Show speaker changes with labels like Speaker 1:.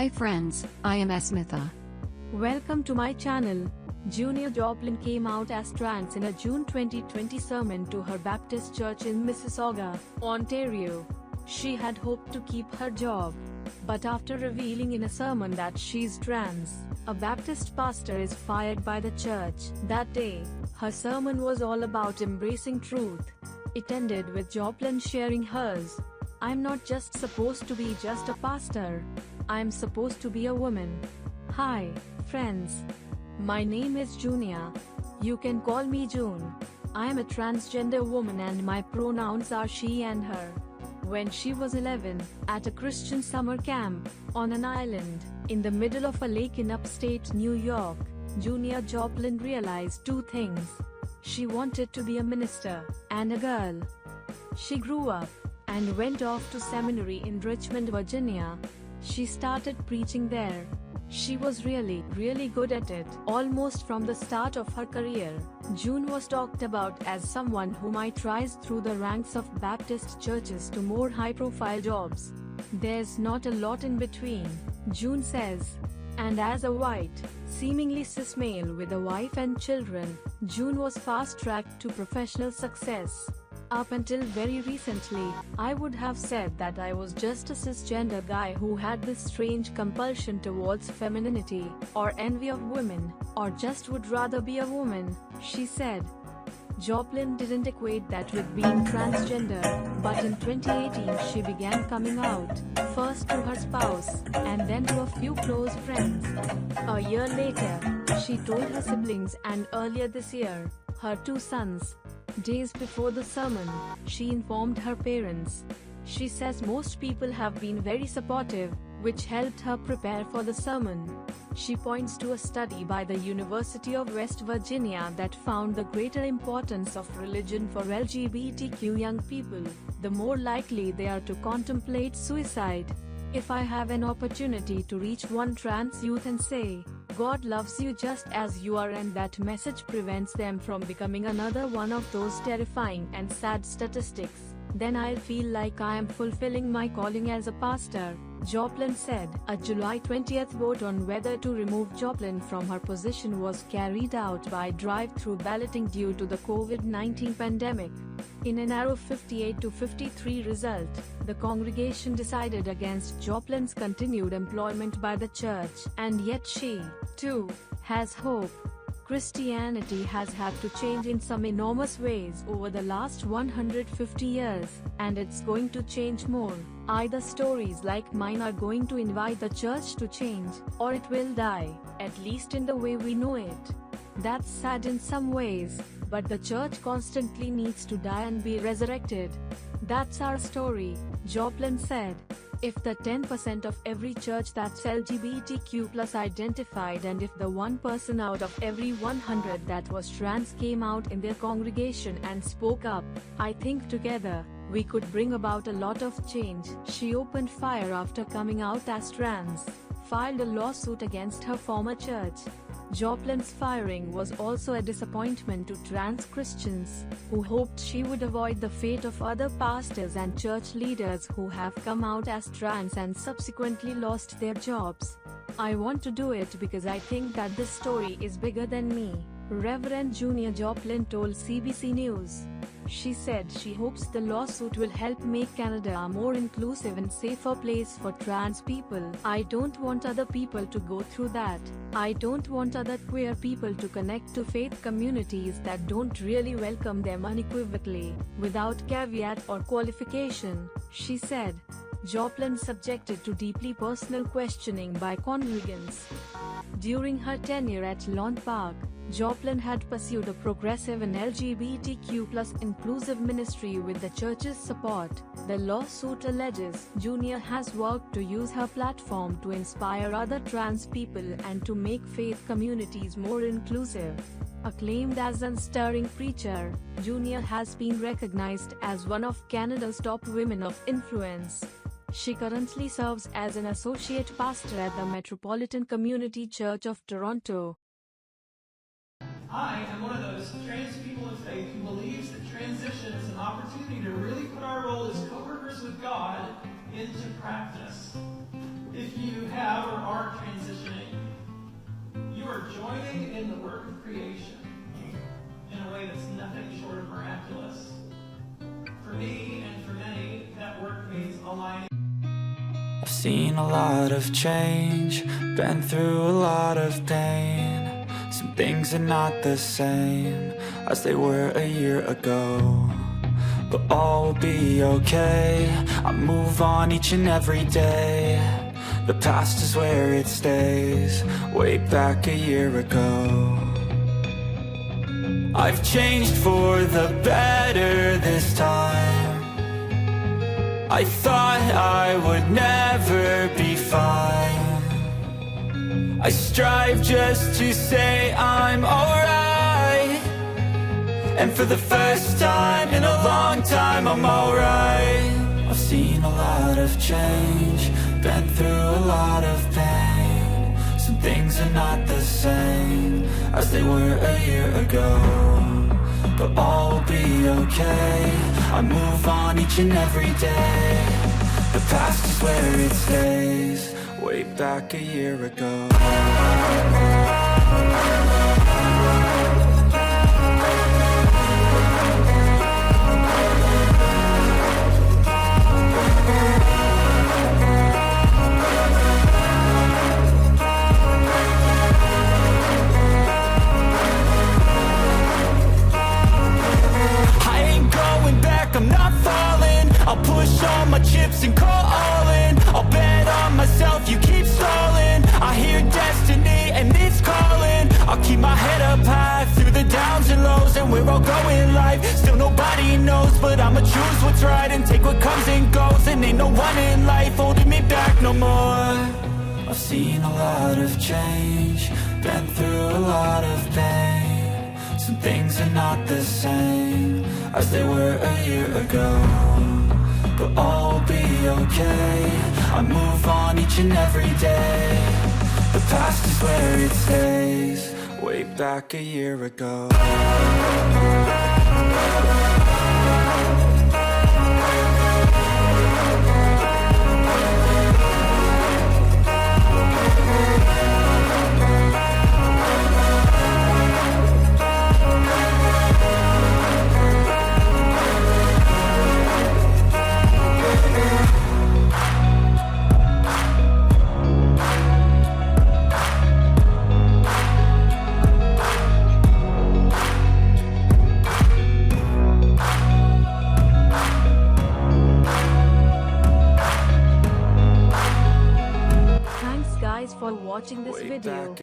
Speaker 1: Hi friends, I am Asmitha.
Speaker 2: Welcome to my channel. Junia Joplin came out as trans in a June 2020 sermon to her Baptist church in Mississauga, Ontario. She had hoped to keep her job. But after revealing in a sermon that she's trans, a Baptist pastor is fired by the church. That day, her sermon was all about embracing truth. It ended with Joplin sharing hers. "I'm not just supposed to be just a pastor. I'm supposed to be a woman." Hi, friends. My name is Junia. You can call me June. I am a transgender woman and my pronouns are she and her. When she was 11, at a Christian summer camp, on an island, in the middle of a lake in upstate New York, Junia Joplin realized two things. She wanted to be a minister, and a girl. She grew up, and went off to seminary in Richmond, Virginia. She started preaching there. She was really good at it, almost from the start of her career. June was talked about as someone who might rise through the ranks of Baptist churches to more high-profile jobs. "There's not a lot in between," June says. And as a white, seemingly cis male with a wife and children, June was fast-tracked to professional success. "Up until very recently, I would have said that I was just a cisgender guy who had this strange compulsion towards femininity, or envy of women, or just would rather be a woman," she said. Joplin didn't equate that with being transgender, but in 2018 she began coming out, first to her spouse, and then to a few close friends. A year later, she told her siblings, and earlier this year, her two sons. Days before the sermon, she informed her parents. She says most people have been very supportive, which helped her prepare for the sermon. She points to a study by the University of West Virginia that found the greater importance of religion for LGBTQ young people, the more likely they are to contemplate suicide. "If I have an opportunity to reach one trans youth and say, 'God loves you just as you are,' and that message prevents them from becoming another one of those terrifying and sad statistics, then I'll feel like I am fulfilling my calling as a pastor," Joplin said. A July 20th vote on whether to remove Joplin from her position was carried out by drive-through balloting due to the COVID-19 pandemic. In a narrow 58 to 53 result, the congregation decided against Joplin's continued employment by the church, and yet she, too, has hope. Christianity has had to change in some enormous ways over the last 150 years, and it's going to change more. Either stories like mine are going to invite the church to change, or it will die, at least in the way we know it. That's sad in some ways, but the church constantly needs to die and be resurrected. That's our story, Joplin said. If the 10% of every church that's LGBTQ+ identified, and if the 1% out of every 100 that was trans came out in their congregation and spoke up, I think together, we could bring about a lot of change. She opened fire after coming out as trans, filed a lawsuit against her former church. Joplin's firing was also a disappointment to trans Christians, who hoped she would avoid the fate of other pastors and church leaders who have come out as trans and subsequently lost their jobs. "I want to do it because I think that this story is bigger than me," Reverend Junia Joplin told CBC News. She said she hopes the lawsuit will help make Canada a more inclusive and safer place for trans people. "I don't want other people to go through that. I don't want other queer people to connect to faith communities that don't really welcome them unequivocally, without caveat or qualification," she said. Joplin subjected to deeply personal questioning by congregants. During her tenure at Lawn Park, Joplin had pursued a progressive and LGBTQ+ inclusive ministry with the church's support. The lawsuit alleges Junia has worked to use her platform to inspire other trans people and to make faith communities more inclusive. Acclaimed as an stirring preacher, Junia has been recognized as one of Canada's top women of influence. She currently serves as an associate pastor at the Metropolitan Community Church of Toronto.
Speaker 3: I am one of those trans people of faith who believes that transition is an opportunity to really put our role as co-workers with God into practice. If you have or joining in the work of creation in a way that's nothing short of miraculous. For me and for many, that work means aligning.
Speaker 4: I've seen a lot of change, been through a lot of pain. Some things are not the same as they were a year ago, but all will be okay. I move on each and every day. The past is where it stays, way back a year ago. I've changed for the better this time. I thought I would never be fine. I strive just to say I'm alright, and for the first time in a long time I'm alright. I've seen a lot of change, been through a lot of pain. Some things are not the same as they were a year ago, but all will be okay. I move on each and every day. The past is where it stays, way back a year ago. I'm not falling, I'll push all my chips and call all in. I'll bet on myself, you keep stalling. I hear destiny and it's calling. I'll keep my head up high through the downs and lows, and we're all going in life. Still nobody knows, but I'ma choose what's right and take what comes and goes. And ain't no one in life holding me back no more. I've seen a lot of change, been through a lot of pain. Some things are not the same as they were a year ago, but all will be okay. I move on each and every day. The past is where it stays, way back a year ago.
Speaker 2: For watching this video.